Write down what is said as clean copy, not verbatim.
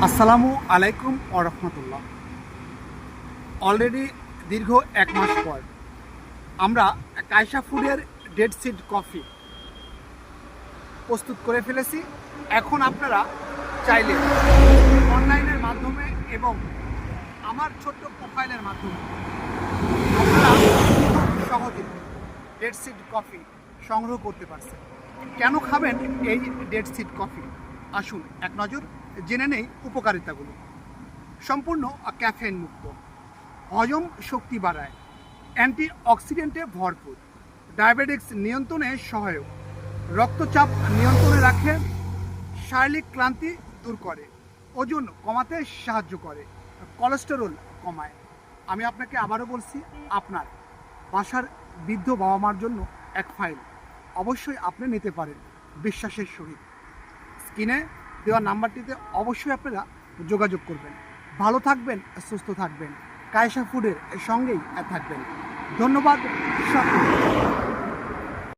আসসালামু আলাইকুম ওয়া রাহমাতুল্লাহ। অলরেডি দীর্ঘ 1 মাস পর আমরা কায়সা ফুডের ডেড সিড কফি প্রস্তুত করে ফেলেছি। এখন আপনারা চাইলে অনলাইনের মাধ্যমে এবং আমার ছোট্ট প্রোফাইলের মাধ্যমে আপনারা খুব সহজে ডেড সিড কফি সংগ্রহ করতে পারছেন। কেন খাবেন এই ডেড সিড কফি? আসুন এক নজর জেনে নেই উপকারিতাগুলো। সম্পূর্ণ ক্যাফেইন মুক্ত, হজম শক্তি বাড়ায়, অ্যান্টি অক্সিডেন্টে ভরপুর, ডায়াবেটিক্স নিয়ন্ত্রণে সহায়ক, রক্তচাপ নিয়ন্ত্রণে রাখে, শারীরিক ক্লান্তি দূর করে, ওজন কমাতে সাহায্য করে, কোলেস্টেরল কমায়। আমি আপনাকে আবারও বলছি, আপনার বাসার বৃদ্ধ বাবা মার জন্য এক ফাইল অবশ্যই আপনি নিতে পারেন বিশ্বাসের সহিত। স্ক্রিনে দেওয়া নাম্বারটিতে অবশ্যই আপনারা যোগাযোগ করবেন। ভালো থাকবেন, সুস্থ থাকবেন, কায়সা ফুডের সঙ্গেই থাকবেন। ধন্যবাদ সকলকে।